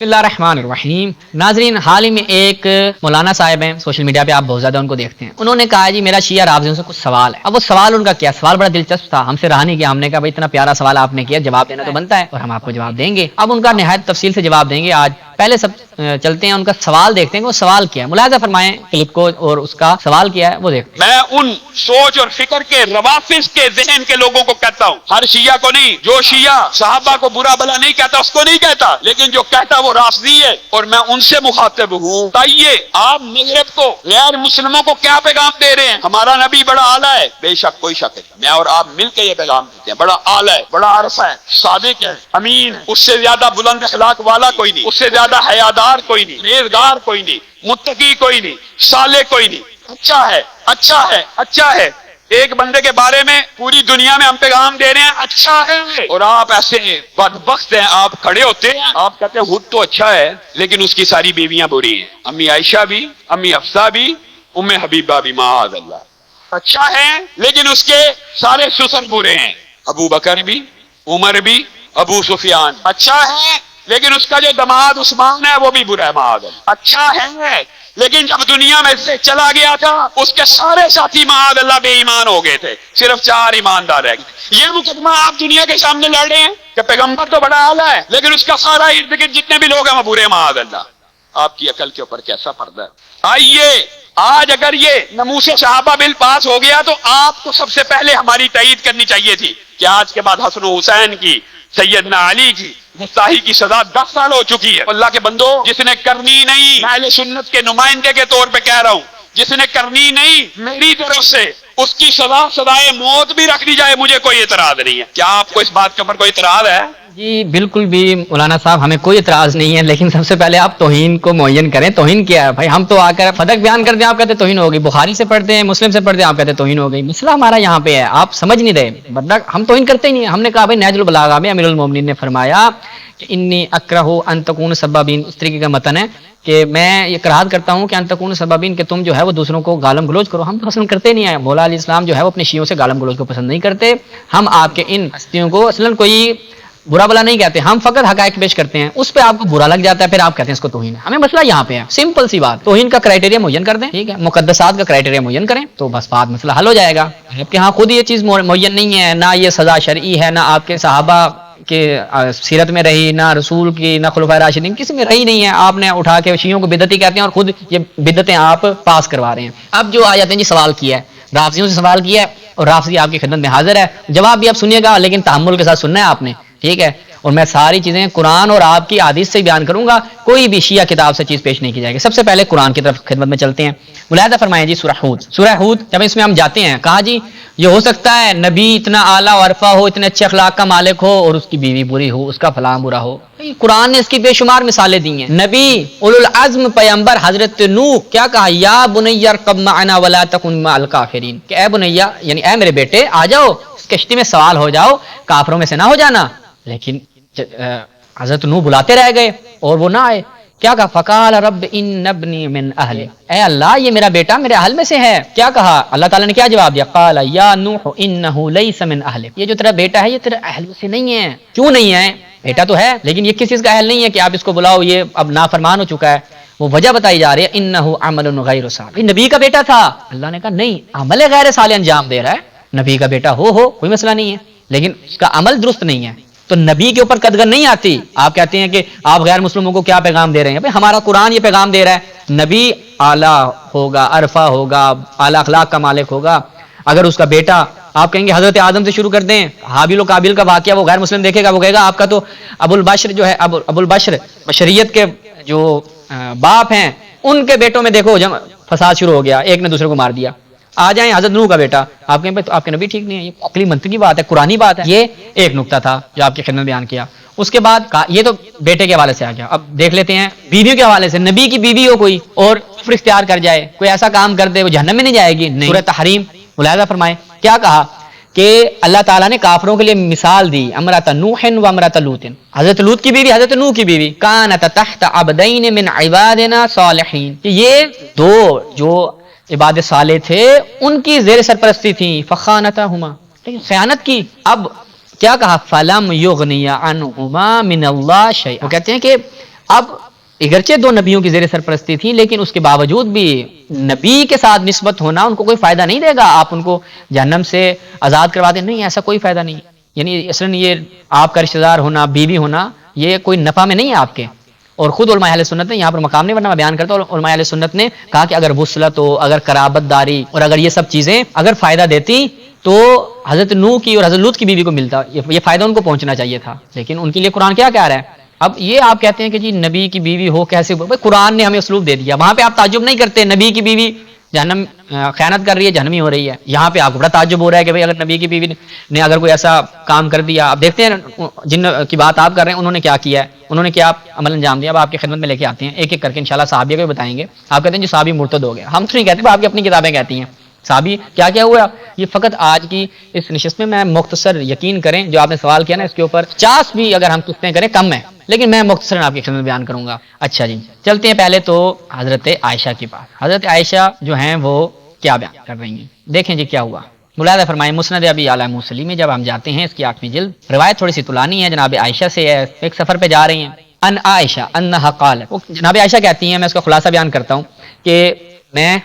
بسم اللہ الرحمن الرحیم۔ ناظرین، حال ہی میں ایک مولانا صاحب ہیں، سوشل میڈیا پہ آپ بہت زیادہ ان کو دیکھتے ہیں، انہوں نے کہا جی میرا شیعہ رافضیوں سے کچھ سوال ہے۔ اب وہ سوال ان کا کیا سوال بڑا دلچسپ تھا، ہم سے رہا نہیں گیا، ہم نے کہا بھائی اتنا پیارا سوال آپ نے کیا، جواب دینا تو بنتا ہے اور ہم آپ کو جواب دیں گے۔ اب ان کا نہایت تفصیل سے جواب دیں گے آج۔ پہلے سب چلتے ہیں ان کا سوال دیکھتے ہیں کہ وہ سوال کیا ہے، ملاحظہ فرمائیں کلپ کو اور اس کا سوال کیا ہے وہ دیکھتے ہیں۔ میں ان سوچ اور فکر کے روافظ کے ذہن کے لوگوں کو کہتا ہوں، ہر شیعہ کو نہیں۔ جو شیعہ صحابہ کو برا بلا نہیں کہتا اس کو نہیں کہتا، لیکن جو کہتا وہ رافضی ہے، اور میں ان سے مخاطب ہوں۔ بتائیے آپ مغرب کو، غیر مسلموں کو کیا پیغام دے رہے ہیں؟ ہمارا نبی بڑا اعلیٰ ہے، بے شک کوئی شک ہے، میں اور آپ مل کے یہ پیغام دیتے ہیں، بڑا اعلیٰ ہے، بڑا عرفہ ہے، صادق ہے، امین ہے، اس سے زیادہ بلند اخلاق والا کوئی نہیں، اس سے زیادہ حیادار کوئی نہیں، پرہیزگار کوئی نہیں، متقی کوئی نہیں، صالح کوئی نہیں، اچھا ہے، اچھا ہے، اچھا ہے۔ ایک بندے کے بارے میں پوری دنیا میں ہم پیغام دے رہے ہیں اچھا ہے، اور آپ ایسے بدبخت ہیں، آپ کھڑے ہوتے ہیں، آپ کہتے ہیں خود تو اچھا ہے لیکن اس کی ساری بیویاں بری ہیں، امی عائشہ بھی، امی حفصہ بھی، ام حبیبہ بھی، معاذ اللہ۔ اچھا ہے لیکن اس کے سارے سسر برے ہیں، ابو بکر بھی، عمر بھی، ابو سفیان۔ اچھا ہے لیکن اس کا جو دماد عثمان ہے وہ بھی برا ہے، معاذ اللہ۔ اچھا ہے لیکن جب دنیا میں سے چلا گیا تھا اس کے سارے ساتھی معاذ اللہ بے ایمان ہو گئے تھے، صرف 4 ایماندار رہ گئے۔ یہ مقدمہ آپ دنیا کے سامنے لڑ رہے ہیں کہ پیغمبر تو بڑا اعلیٰ ہے لیکن اس کا سارا ارد گرد جتنے بھی لوگ ہیں وہ برے، معاذ اللہ۔ آپ کی عقل کے اوپر کیسا پردہ ہے؟ آئیے آج اگر یہ ناموس صحابہ بل پاس ہو گیا تو آپ کو سب سے پہلے ہماری تائید کرنی چاہیے تھی کہ آج کے بعد حسن و حسین کی، سیدنا علی کی گستاخی کی سزا 10 سال ہو چکی ہے۔ اللہ کے بندو، جس نے کرنی نہیں، میں اہل سنت کے نمائندے کے طور پہ کہہ رہا ہوں، جس نے کرنی نہیں میری طرف سے اس کی سزا سزائے موت بھی رکھ دی جائے، مجھے کوئی اعتراض نہیں ہے۔ کیا آپ کو اس بات کے اوپر کوئی اعتراض ہے؟ جی بالکل بھی مولانا صاحب، ہمیں کوئی اعتراض نہیں ہے، لیکن سب سے پہلے آپ توہین کو معین کریں۔ توہین کیا ہے بھائی؟ ہم تو آ کر فدق بیان کرتے ہیں، آپ کہتے ہیں توہین ہو گئی، بخاری سے پڑھتے ہیں، مسلم سے پڑھتے ہیں، آپ کہتے ہیں توہین ہو گئی۔ مسئلہ ہمارا یہاں پہ ہے، آپ سمجھ نہیں رہے، ورنہ ہم توہین کرتے ہی نہیں ہیں۔ ہم نے کہا بھائی نہج البلاغہ میں امیر المومنین نے فرمایا کہ انی اکرہ ان تکون سبابین، اس طریقے کا متن ہے کہ میں یہ کراہت کرتا ہوں کہ ان تکون سبابین، کہ تم جو ہے وہ دوسروں کو گالم گلوچ کرو۔ ہم تو پسند کرتے نہیں ہیں، مولا علیہ السلام جو ہے وہ اپنے شیعوں سے گالم گلوچ کو پسند نہیں کرتے۔ ہم آپ کے ان ہستیوں کو اصلاً کوئی برا بلا نہیں کہتے، ہم فقط حقائق پیش کرتے ہیں، اس پہ آپ کو برا لگ جاتا ہے، پھر آپ کہتے ہیں اس کو توہین ہے۔ ہمیں مسئلہ یہاں پہ ہے، سمپل سی بات، توہین کا کرائٹیریا معین کر دیں، ٹھیک ہے، مقدسات کا کرائٹیریا معین کریں تو بس بات مسئلہ حل ہو جائے گا۔ آپ کے ہاں خود یہ چیز معین نہیں ہے، نہ یہ سزا شرعی ہے، نہ آپ کے صحابہ کہ سیرت میں رہی، نہ رسول کی، نہ خلفائے راشدین کسی میں رہی نہیں ہے، آپ نے اٹھا کے شیعوں کو بدعتی کہتے ہیں اور خود یہ بدعتیں آپ پاس کروا رہے ہیں۔ اب جو آ جاتے ہیں جی، سوال کیا ہے رافضیوں سے، سوال کیا ہے اور رافضی آپ کی خدمت میں حاضر ہے، جواب بھی آپ سنیے گا لیکن تحمل کے ساتھ سننا ہے آپ نے، ٹھیک ہے، اور میں ساری چیزیں قرآن اور آپ کی حدیث سے بیان کروں گا، کوئی بھی شیعہ کتاب سے چیز پیش نہیں کی جائے گی۔ سب سے پہلے قرآن کی طرف خدمت میں چلتے ہیں، ملاحظہ فرمائیں جی، سورہ ہود، سورہ ہود جب اس میں ہم جاتے ہیں، کہا جی یہ ہو سکتا ہے نبی اتنا اعلیٰ و عرفہ ہو، اتنے اچھے اخلاق کا مالک ہو اور اس کی بیوی بری ہو، اس کا فلاں برا ہو۔ قرآن نے اس کی بے شمار مثالیں دی ہیں۔ نبی اولو العزم پیغمبر حضرت نوح کیا کہا؟ یا بنی ارکب معنا ولا تکن مع الکافرین، کہ اے بنیا یعنی اے میرے بیٹے آ جاؤ، اس کشتی میں سوال ہو جاؤ، کافروں میں سے نہ ہو جانا۔ لیکن حضرت نوح بلاتے رہ گئے اور وہ نہ آئے، کیا کہا؟ فقال رب ان ابنی من اہلی، اے اللہ یہ میرا بیٹا میرے اہل میں سے ہے۔ کیا کہا اللہ تعالیٰ نے؟ کیا جواب دیا؟ قال یا نوح انہ لیس من اہلک، یہ جو تیرا بیٹا ہے یہ تیرے اہل میں سے نہیں ہے۔ کیوں نہیں ہے؟ بیٹا تو ہے لیکن یہ کس چیز کا اہل نہیں ہے کہ آپ اس کو بلاؤ، یہ اب نافرمان ہو چکا ہے۔ وہ وجہ بتائی جا رہی ہے، انہ عمل غیر صالح، نبی کا بیٹا تھا۔ اللہ نے کہا نہیں، عمل غیر صالح انجام دے رہا ہے، نبی کا بیٹا ہو کوئی مسئلہ نہیں ہے لیکن اس کا عمل درست نہیں ہے، تو نبی کے اوپر قدغن نہیں آتی۔ آپ کہتے ہیں کہ آپ غیر مسلموں کو کیا پیغام دے رہے ہیں؟ بھائی ہمارا قرآن یہ پیغام دے رہا ہے، نبی اعلیٰ ہوگا، عرفہ ہوگا، اعلیٰ اخلاق کا مالک ہوگا۔ اگر اس کا بیٹا، آپ کہیں گے حضرت آدم سے شروع کر دیں، حابیل و قابیل کا واقعہ وہ غیر مسلم دیکھے گا، وہ کہے گا آپ کا تو ابو البشر جو ہے، ابو البشر بشریت کے جو باپ ہیں ان کے بیٹوں میں دیکھو فساد شروع ہو گیا، ایک نے دوسرے کو مار دیا۔ آ جائیں حضرت نوح کا بیٹا، آپ کہیں تو آپ کے نبی ٹھیک نہیں ہے، یہ عقلی منطقی بات ہے، قرآنی بات ہے۔ یہ ایک نقطہ تھا جو آپ کی خدمت بیان کیا۔ اس کے بعد یہ تو بیٹے کے حوالے سے آ گیا، اب دیکھ لیتے ہیں بیویوں کے حوالے سے۔ نبی کی بیوی ہو کوئی اور کفر اختیار کر جائے، کوئی ایسا کام کر دے، وہ جہنم میں نہیں جائے گی؟ نہیں۔ سورہ تحریم ملاحظہ فرمائیں کیا کہا کہ اللہ تعالیٰ نے کافروں کے لیے مثال دی، امرأۃ نوح و امرأۃ لوط، حضرت لوط کی بیوی، حضرت نوح کی بیوی، کانت تحت عبدین من عبادنا صالحین، کہ یہ دو جو عباد صالح تھے ان کی زیر سرپرستی تھی، فخانتہما، لیکن خیانت کی۔ اب کیا کہا؟ فلم یغنی عنہما من اللہ شیئا، وہ کہتے ہیں کہ اب اگرچہ دو نبیوں کی زیر سرپرستی تھی، لیکن اس کے باوجود بھی نبی کے ساتھ نسبت ہونا ان کو کوئی فائدہ نہیں دے گا. آپ ان کو جہنم سے آزاد کروا دیں، نہیں، ایسا کوئی فائدہ نہیں. یعنی اصلاً یہ آپ کا رشتہ دار ہونا، بیوی ہونا، یہ کوئی نفع میں نہیں ہے آپ کے. اور خود علماء اہل سنت نے یہاں پر مقام نہیں، ورنہ میں بیان کرتا ہوں، علماء اہل سنت نے کہا کہ اگر وصلت ہو، اگر قرابت داری اور اگر یہ سب چیزیں اگر فائدہ دیتی تو حضرت نوح کی اور حضرت لوط کی بیوی کو ملتا، یہ فائدہ ان کو پہنچنا چاہیے تھا. لیکن ان کے لیے قرآن کیا کہہ رہا ہے؟ اب یہ آپ کہتے ہیں کہ جی نبی کی بیوی ہو کیسے، بھائی قرآن نے ہمیں اسلوب دے دیا. وہاں پہ آپ تعجب نہیں کرتے نبی کی بیوی جہنم خیانت کر رہی ہے، جہنمی ہو رہی ہے. یہاں پہ آپ کو بڑا تعجب ہو رہا ہے کہ بھائی اگر نبی کی بیوی نے اگر کوئی ایسا کام کر دیا. آپ دیکھتے ہیں جن کی بات آپ کر رہے ہیں انہوں نے کیا کیا ہے، انہوں نے کیا عمل انجام دیا. اب آپ کی خدمت میں لے کے آتے ہیں ایک ایک کر کے انشاءاللہ صحابیہ کو بھی بتائیں گے. آپ کہتے ہیں جو صحابی مرتد ہو گیا، ہم تو نہیں کہتے، آپ کی اپنی کتابیں کہتی ہیں صحابی کیا کیا ہوا. یہ فقط آج کی اس نشست میں میں مختصر، یقین کریں جو آپ نے سوال کیا نا اس کے اوپر 50 بھی اگر ہم قسطیں کریں کم ہے، لیکن میں مختصر آپ کی خدمت میں بیان کروں گا. اچھا جی، چلتے ہیں پہلے تو حضرت عائشہ کی بات. حضرت عائشہ جو ہیں وہ کیا بیان کر رہی ہیں، دیکھیں جی کیا ہوا. ملاحظہ فرمائیں مسند ابی اعلی موصلی میں جب ہم جاتے ہیں اس کی 8ویں جلد، روایت تھوڑی سی طولانی ہے، جناب عائشہ سے ہے، ایک سفر پہ جا رہی ہیں. ان عائشہ انہا قالت، جناب عائشہ کہتی ہیں، میں اس کا خلاصہ بیان کرتا ہوں کہ میں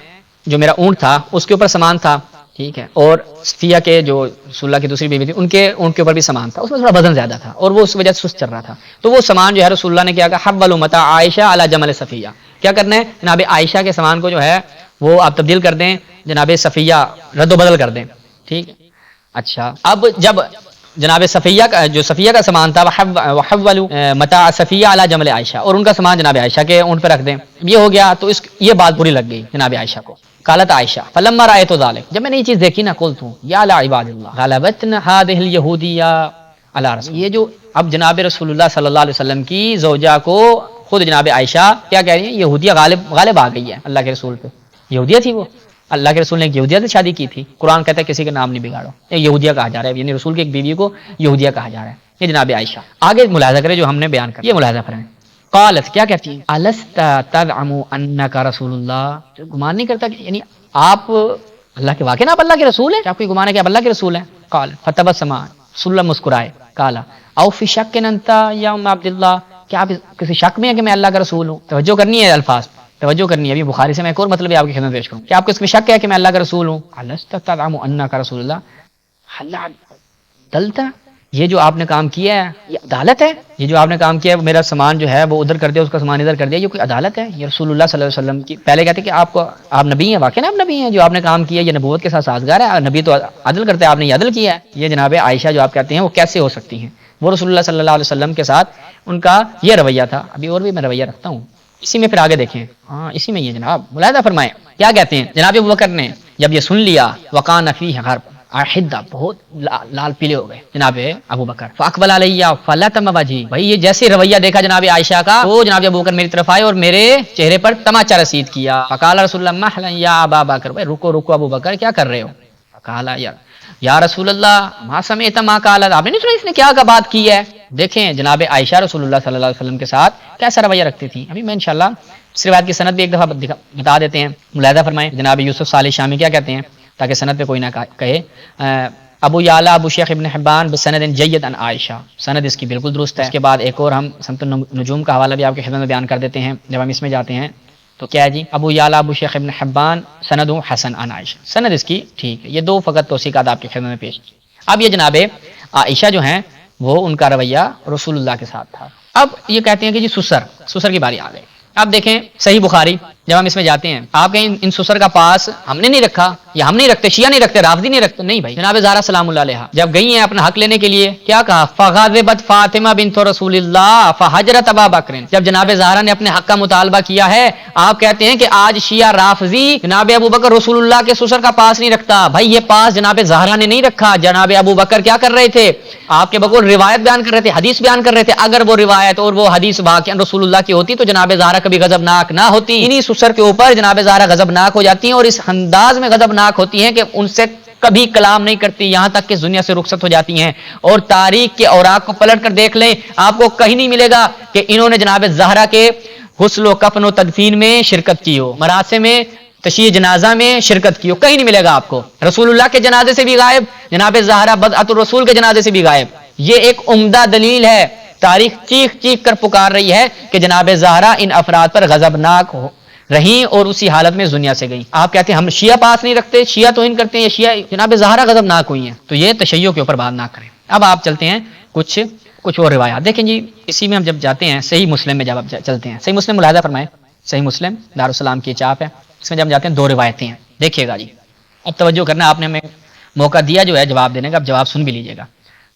جو میرا اونٹ تھا اس کے اوپر سامان تھا، ٹھیک ہے، اور صفیہ کے جو رسول اللہ کی دوسری بیوی تھی ان کے اونٹ کے اوپر بھی سامان تھا، اس میں تھوڑا وزن زیادہ تھا اور وہ اس وجہ سے سست چل رہا تھا. تو وہ سامان جو ہے رسول اللہ نے کیا کہا، حول متاع عائشہ علی جمل صفیہ، کیا کرنا ہے جناب عائشہ کے سامان کو جو ہے وہ آپ تبدیل کر دیں، جناب صفیہ رد و بدل کر دیں، ٹھیک ہے. اچھا، اب جب جناب صفیہ کا جو صفیہ کا سامان تھا، وحول متاع صفیہ علی جمل عائشہ، اور ان کا سامان جناب عائشہ کے اونٹ پہ رکھ دیں. یہ ہو گیا تو یہ بات بری لگ گئی جناب عائشہ کو. قالت عائشہ فلما رأيت ذلك، جب میں نے یہ چیز دیکھی نا، قلت یا عباد اللہ غلبتنا هذه اليهودیہ علی رسول. یہ جو اب جناب رسول اللہ صلی اللہ علیہ وسلم کی زوجہ کو خود جناب عائشہ کیا کہہ رہی ہیں، یہودیہ غالب آ گئی ہے اللہ کے رسول پہ. یہودیہ تھی وہ، اللہ کے رسول نے ایک یہودیہ سے شادی کی تھی. قرآن کہتا ہے کسی کا نام نہیں بگاڑو، ایک یہودیہ کہا جا رہا ہے، یعنی رسول کی ایک بیوی کو یہودیہ کہا جا رہا ہے. یہ جناب عائشہ. آگے ملاحظہ کرے جو ہم نے بیان کر، یہ ملاحظہ فرمائیں. قالت، کیا کہتی ہیں، الست تزعم انک رسول اللہ، گمان نہیں کرتا کہ یعنی آپ اللہ کے واقعی نا آپ اللہ کے رسول ہیں، آپ کو گمان ہے کہ آپ اللہ کے رسول ہیں. قال فتبسم، رسول اللہ مسکرائے. قال او فی شک انت یا ام عبداللہ، کیا آپ کسی شک میں ہے کہ میں اللہ کا رسول ہوں؟ توجہ کرنی ہے الفاظ، توجہ کرنی ہے. ابھی بخاری سے میں ایک اور مطلب آپ کی خدمت پیش کروں، کہ آپ کو اس میں شک ہے کہ میں اللہ کا رسول ہوں. الست تزعم انک رسول اللہ، اللہ دلتا، یہ جو آپ نے کام کیا ہے یہ عدالت ہے. یہ جو آپ نے کام کیا ہے، میرا سامان جو ہے وہ ادھر کر دیا، اس کا سامان ادھر کر دیا، یہ کوئی عدالت ہے؟ یہ رسول اللہ صلی اللہ علیہ وسلم کی پہلے کہتے کہ آپ نبی ہیں، واقعی آپ نبی ہیں، جو آپ نے کام کیا یہ نبوت کے ساتھ سازگار ہے، نبی تو عدل کرتے ہیں، آپ نے یہ عدل کیا ہے. یہ جناب عائشہ جو آپ کہتے ہیں وہ کیسے ہو سکتی ہیں؟ وہ رسول اللہ صلی اللہ علیہ وسلم کے ساتھ ان کا یہ رویہ تھا. ابھی اور بھی میں رویہ رکھتا ہوں، اسی میں پھر آگے دیکھیں. ہاں اسی میں یہ جناب ملاحظہ فرمائیں کیا کہتے ہیں. جناب ابوبکر نے جب یہ سن لیا، وقان فیہ غرب، حدہ بہت لال پیلے ہو گئے جناب ابو بکر. فاقبل علیہ فلتم وجہی، بھائی یہ جیسے رویہ دیکھا جناب عائشہ کا تو جناب ابو بکر میری طرف آئے اور میرے چہرے پر تماچا رسید کیا. فقال رسول اللہ محلا یا ابا بکر، بھائی رکو ابو بکر کیا کر رہے ہو؟ فقال یا رسول اللہ ما سمعت ما قال، آپ نے نہیں سنا اس نے کیا بات کی ہے. دیکھیں جناب عائشہ رسول اللہ صلی اللہ علیہ وسلم کے ساتھ کیسا رویہ رکھتی تھی. ابھی میں انشاءاللہ اس روایت کی سند بھی ایک دفعہ بتا دیتے ہیں. ملاحظہ فرمائیں جناب یوسف صالح شامی کیا کہتے ہیں تاکہ سند پہ کوئی نہ کہے. ابو یعلا ابو شیخ ابن حبان بسند جید عن عائشہ، سند اس کی بالکل درست ہے. اس کے بعد ایک اور ہم سمت النجوم کا حوالہ بھی آپ کی خدمت میں بیان کر دیتے ہیں جب ہم اس میں جاتے ہیں. تو کیا ہے جی، ابو یعلا ابو شیخ ابن حبان سند حسن عن عائشہ، سند اس کی ٹھیک ہے. یہ دو فقط توثیقات آپ کی خدمت میں پیش. اب یہ جناب عائشہ جو ہیں وہ ان کا رویہ رسول اللہ کے ساتھ تھا. اب یہ کہتے ہیں کہ جی سسر کی باری آ گئی. اب دیکھیں صحیح بخاری جب ہم اس میں جاتے ہیں، آپ کہیں ان سسر کا پاس ہم نے نہیں رکھا یا ہم نہیں رکھتے، شیعہ نہیں رکھتے، رافضی نہیں رکھتے، نہیں بھائی. جناب زہرا سلام اللہ علیہا جب گئی ہیں اپنا حق لینے کے لیے، کیا کہا، فغضبت فاطمہ بنت رسول اللہ فہجرت ابا بکر. جب جناب زہرا نے اپنے حق کا مطالبہ کیا ہے، آپ کہتے ہیں کہ آج شیعہ رافضی جناب ابو بکر رسول اللہ کے سسر کا پاس نہیں رکھتا. بھائی یہ پاس جناب زہرا نے نہیں رکھا، جناب ابو بکر کیا کر رہے تھے، آپ کے بقول روایت بیان کر رہے تھے، حدیث بیان کر رہے تھے. اگر وہ روایت اور وہ حدیث واقعا رسول اللہ کی ہوتی تو جناب زہرا کبھی غضبناک نہ ہوتی. انہی سسر کے اوپر جناب زہرا غضبناک ہو جاتی ہیں اور اس انداز میں غضبناک ہوتی ہیں کہ ان سے کبھی کلام نہیں کرتی، یہاں تک کہ دنیا سے رخصت ہو جاتی ہیں. اور تاریخ کے اوراق کو پلٹ کر دیکھ لیں، آپ کو کہیں نہیں ملے گا کہ انہوں نے جناب زہرا کے غسل و کفن و تدفین میں شرکت کی ہو، مراسم میں تشییع جنازہ میں شرکت کی ہو، کہیں نہیں ملے گا آپ کو. رسول اللہ کے جنازے سے بھی غائب، جناب زہرا بدعت الرسول کے جنازے سے بھی غائب. یہ ایک عمدہ دلیل ہے، تاریخ چیخ چیخ کر پکار رہی ہے کہ جناب زہرا ان افراد پر غضبناک رہیں اور اسی حالت میں دنیا سے گئیں۔ آپ کہتے ہیں ہم شیعہ پاس نہیں رکھتے، شیعہ توہین کرتے ہیں، یہ شیعہ جناب زہرا غضبناک ہوئی ہیں، تو یہ تشیع کے اوپر بات نہ کریں۔ اب آپ چلتے ہیں کچھ اور روایات دیکھیں جی، اسی میں ہم جب جاتے ہیں صحیح مسلم میں، جب آپ چلتے ہیں صحیح مسلم ملاحظہ فرمائیں، صحیح مسلم دارالسلام کی چاپ ہے، اس میں جب ہم جاتے ہیں 2 روایتیں ہیں، دیکھیے گا جی، اب توجہ کرنا، آپ نے ہمیں موقع دیا جو ہے جواب دینے کا، اب جواب سن بھی لیجیے گا۔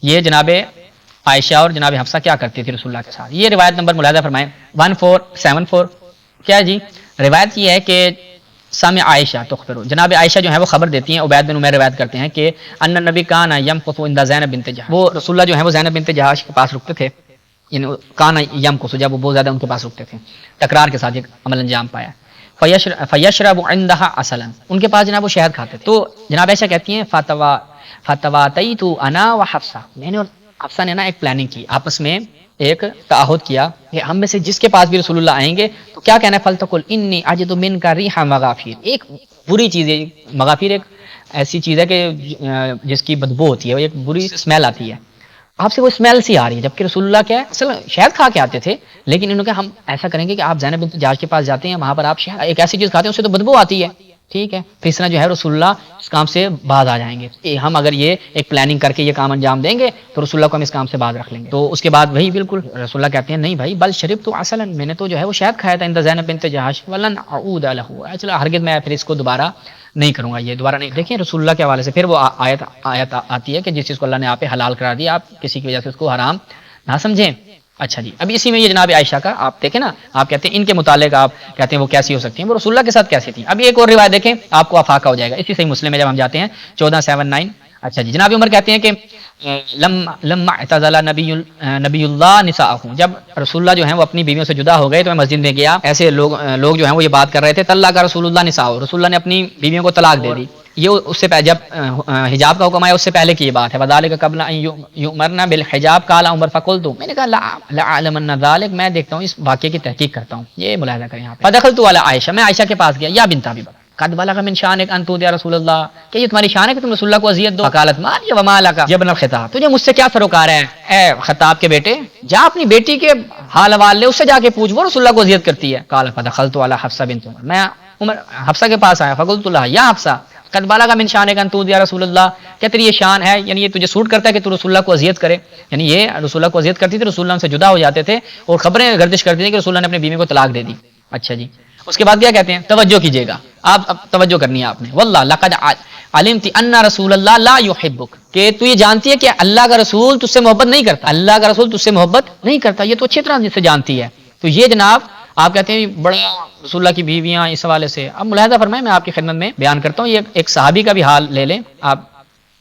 یہ جناب عائشہ اور جناب حفصہ کیا کرتی تھی رسول اللہ کے ساتھ، یہ روایت نمبر ملاحظہ فرمائیں 1474، کیا جی روایت یہ ہے کہ سامع عائشہ تخبر، جناب عائشہ جو ہے وہ خبر دیتی ہیں، عبید بن عمیر روایت کرتے ہیں کہ ان نبی کان یمکث عند زینب بنت جحش، وہ رسول اللہ جو ہے وہ زینب بنت جحش کے پاس رکتے تھے، یعنی کان یمکث، جب وہ بہت زیادہ ان کے پاس رکتے تھے، تکرار کے ساتھ یہ عمل انجام پایا، فیشرب عندها عسلا، ان کے پاس جناب وہ شہد کھاتے تھے، تو جناب عائشہ کہتی ہیں فتواتیت انا وحفصہ، میں نے اور حفصہ نے نا ایک پلاننگ کی، آپس میں ایک تعہد کیا کہ ہم میں سے جس کے پاس بھی رسول اللہ آئیں گے تو کیا کہنا ہے، فلتقل انی اجد منک ریح مغافیر، ایک بری چیز ہے، مغافیر ایک ایسی چیز ہے کہ جس کی بدبو ہوتی ہے، ایک بری اسمیل آتی ہے، آپ سے وہ اسمیل سی آ رہی ہے، جبکہ رسول اللہ کیا ہے اصل شہد کھا کے آتے تھے، لیکن انہوں نے کہا ہم ایسا کریں گے کہ آپ زینب بنت جحش کے پاس جاتے ہیں، وہاں پر آپ شہد ایک ایسی چیز کھاتے ہیں اس سے تو بدبو آتی ہے، ٹھیک ہے، پھر اس طرح جو ہے رسول اللہ اس کام سے باز آ جائیں گے، ہم اگر یہ ایک پلاننگ کر کے یہ کام انجام دیں گے تو رسول اللہ کو ہم اس کام سے باز رکھ لیں گے، تو اس کے بعد وہی بالکل رسول اللہ کہتے ہیں نہیں بھائی، بل شربت عسلا، میں نے تو جو ہے وہ شہد کھایا تھا عند زینب بنت جحش، ولن اعود له، چلو ہرگز میں پھر اس کو دوبارہ نہیں کروں گا، یہ دوبارہ نہیں۔ دیکھیں رسول اللہ کے حوالے سے پھر وہ آیت آتی ہے کہ جس چیز کو اللہ نے آپ پہ حلال کرا دیا، آپ کسی کی وجہ سے اس کو حرام نہ سمجھیں۔ اچھا جی، اب اسی میں یہ جناب عائشہ کا آپ دیکھیں نا، آپ کہتے ہیں ان کے متعلق آپ کہتے ہیں وہ کیسی ہو سکتی ہیں، وہ رسول اللہ کے ساتھ کیسی تھیں۔ اب ایک اور روایت دیکھیں، آپ کو افاقہ ہو جائے گا، اسی صحیح مسلم میں جب ہم جاتے ہیں 1479۔ اچھا جی، جناب عمر کہتے ہیں کہ لما اعتزل نبی اللہ نساءہ، جب رسول اللہ جو ہیں وہ اپنی بیویوں سے جدا ہو گئے تو میں مسجد میں گیا، ایسے لوگ جو ہیں وہ یہ بات کر رہے تھے، طلق رسول اللہ نساءہ، رسول اللہ نے اپنی بیویوں کو طلاق دے دی، یہ اس سے پہلے جب حجاب کا حکم آیا اس سے پہلے کی یہ بات ہے، وذالک قبل ان یؤمرنا بالحجاب قال عمر فقلت، میں نے کہا لا اعلمن ذلک، میں دیکھتا ہوں اس واقعے کی تحقیق کرتا ہوں، یہ ملاحظہ کریں یہاں پہ، فدخلت علی عائشہ، میں عائشہ کے پاس گیا، یا بنت ابی بکر قد بلغ من شانک ان تؤذی رسول اللہ، کہ یہ تمہاری شان ہے کہ تم رسول اللہ کو اذیت دو، فقالت ما لی وما لک یا ابن الخطاب، تجھے مجھ سے کیا سروکار ہے اے خطاب کے بیٹے، جا اپنی بیٹی کے حال حوال لے، اس سے جا کے پوچھ، وہ رسول اللہ کو اذیت کرتی ہے، قال فدخلت علی حفصہ بنت عمر، میں حفصہ کے پاس آیا، فقلت لها یا حفصہ قد بلغ من شانک ان تؤذی رسول اللہ، کیا تیری یہ شان ہے، یعنی یہ تجھے سوٹ کرتا ہے کہ تو رسول اللہ کو اذیت کرے، یعنی یہ رسول اللہ کو اذیت کرتی تھی، رسول اللہ سے جدا ہو جاتے تھے اور خبریں گردش کرتی تھیں کہ رسول اللہ نے اپنی بیوی کو طلاق دے دی۔ اچھا جی، اس کے بعد کیا کہتے ہیں، توجہ کیجیے گا، آپ اب توجہ کرنی ہے آپ نے، واللہ لقد علمت ان رسول اللہ لا يحبک، کہ تو یہ جانتی ہے کہ اللہ کا رسول تجھ سے محبت نہیں کرتا، اللہ کا رسول تجھ سے محبت نہیں کرتا، یہ تو اچھی طرح سے جانتی ہے، تو یہ جناب آپ کہتے ہیں بڑا رسول اللہ کی بیویاں اس حوالے سے، اب ملاحظہ فرمائیں، میں آپ کی خدمت میں بیان کرتا ہوں، یہ ایک صحابی کا بھی حال لے لیں، آپ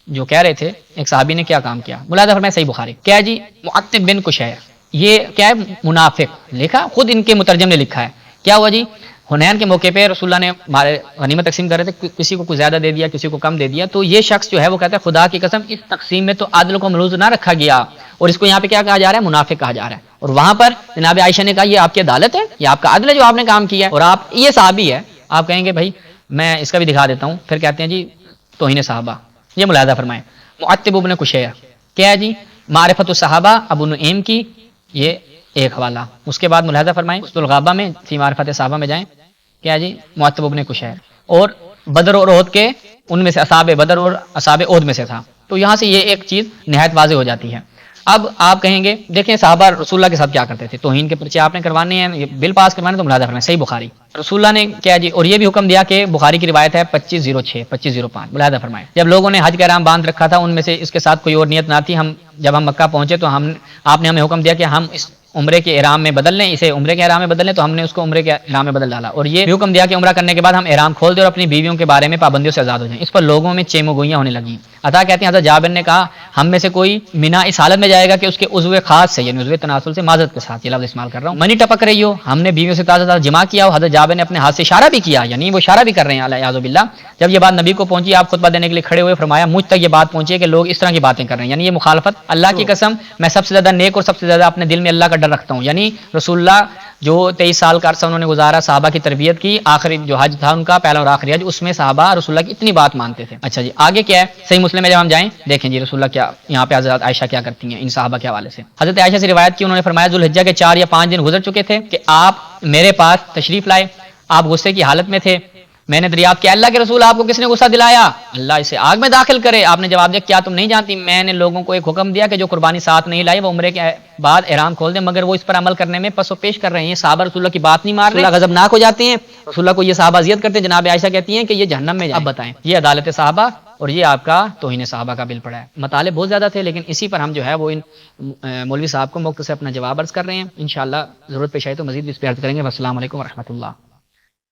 جو کہہ رہے تھے ایک صحابی نے کیا کام کیا، ملاحظہ فرمائیں، صحیح بخاری کیا جی، معتب بن کشیر، یہ کیا ہے منافق، لکھا خود ان کے مترجم نے لکھا ہے، کیا ہوا جی، حنین کے موقع پہ رسول اللہ نے غنیمت تقسیم کر رہے تھے، کسی کو کچھ زیادہ دے دیا، کسی کو کم دے دیا، تو یہ شخص جو ہے وہ کہتا ہے خدا کی قسم اس تقسیم میں تو عدل کو ملحوظ نہ رکھا گیا، اور اس کو یہاں پہ کیا کہا جا رہا ہے، منافق کہا جا رہا ہے، اور وہاں پر جناب عائشہ نے کہا یہ آپ کی عدالت ہے، یہ آپ کا عدل ہے جو آپ نے کام کیا ہے، اور آپ یہ صحابی ہے، آپ کہیں گے بھائی میں اس کا بھی دکھا دیتا ہوں، پھر کہتے ہیں جی توہین صحابہ، یہ ملاحظہ فرمائیں، معتب ابن کشیر کیا ہے جی، معرفت الصحابہ ابو نعیم کی، یہ ایک حوالہ، اس کے بعد ملاحظہ فرمائیں اسد الغابہ میں فی معرفت صحابہ میں جائیں، کیا جی معتب ابن کشیر، اور بدر اور احد کے ان میں سے اصحاب بدر اور اصحاب احد میں سے تھا، تو یہاں سے یہ ایک چیز نہایت واضح ہو جاتی ہے۔ اب آپ کہیں گے دیکھیں صحابہ رسول اللہ کے ساتھ کیا کرتے تھے، توہین کے پرچے آپ نے کروانے ہیں، یہ بل پاس کروانے تو ملاحظہ فرمائیں، صحیح بخاری، رسول اللہ نے کیا جی، اور یہ بھی حکم دیا کہ بخاری کی روایت ہے 2506 2505، ملاحظہ فرمائیں، جب لوگوں نے حج کا احرام باندھ رکھا تھا، ان میں سے اس کے ساتھ کوئی اور نیت نہ تھی، جب ہم مکہ پہنچے تو آپ نے ہمیں حکم دیا کہ ہم اس عمرے کے احرام میں بدل لیں، اسے عمرے کے احرام میں بدل لیں، تو ہم نے اس کو عمرے کے احرام میں بدل ڈالا، اور یہ بھی حکم دیا کہ عمرہ کرنے کے بعد ہم احرام کھول دیں اور اپنی بیویوں کے بارے میں پابندیوں سے آزاد ہو جائیں۔ اس پر لوگوں میں چیم و گوئیاں ہونے لگیں۔ عطا کہتے ہیں حضرت جابر نے کہا ہم میں سے کوئی مینا اس حالت میں جائے گا کہ اس کے عضو خاص سے، یعنی عضو تناسل سے، معذرت کے ساتھ یہ لفظ استعمال کر رہا ہوں، منی ٹپک رہی ہو، ہم نے بیویوں سے تازہ تازہ جمع کیا ہو، حضرت جابر نے اپنے ہاتھ سے اشارہ بھی کیا، یعنی وہ اشارہ بھی کر رہے ہیں اعوذ باللہ۔ جب یہ بات نبی کو پہنچی، آپ خطبہ دینے کے لیے کھڑے ہوئے، فرمایا مجھ تک یہ بات پہنچی ہے کہ لوگ اس طرح کی باتیں کر رہے ہیں، یعنی یہ مخالفت، اللہ کی قسم میں سب سے زیادہ نیک اور سب سے زیادہ اپنے دل میں اللہ کا ڈر رکھتا ہوں، یعنی رسول اللہ جو 23 سال کا عرصہ انہوں نے گزارا، صحابہ کی تربیت کی، آخری جو حج تھا ان کا پہلا اور آخری حج، اس میں صحابہ رسول اللہ کی اتنی بات مانتے تھے۔ اچھا جی، آگے کیا ہے، صحیح مسلم میں جب ہم جائیں دیکھیں جی رسول اللہ کیا یہاں پہ حضرت عائشہ کیا کرتی ہیں ان صحابہ کے حوالے سے. حضرت عائشہ سے روایت کی انہوں نے فرمایا ذوالحجہ کے 4 یا 5 دن گزر چکے تھے کہ آپ میرے پاس تشریف لائے، آپ غصے کی حالت میں تھے. میں نے دریافت کیا اللہ کے رسول آپ کو کس نے غصہ دلایا؟ اللہ اسے آگ میں داخل کرے. آپ نے جواب دیا کیا تم نہیں جانتی میں نے لوگوں کو ایک حکم دیا کہ جو قربانی ساتھ نہیں لائی وہ عمرے کے بعد احرام کھول دیں، مگر وہ اس پر عمل کرنے میں پس و پیش کر رہے ہیں. صحابہ رسول اللہ کی بات نہیں مان رہے، رسول اللہ غضبناک ہو جاتے ہیں. رسول اللہ کو یہ صحابہ اذیت کرتے ہیں. جناب عائشہ کہتی ہیں کہ یہ جہنم میں جائیں. اب بتائیں یہ عدالت صحابہ اور یہ آپ کا توہین صحابہ کا بل پڑا ہے. مطالب بہت زیادہ تھے لیکن اسی پر ہم جو ہے وہ ان مولوی صاحب کو موقع سے اپنا جواب عرض کر رہے ہیں. انشاءاللہ ضرورت پیش آئی تو مزید بھی اس پہ عرض کریں گے. السلام علیکم ورحمۃ اللہ.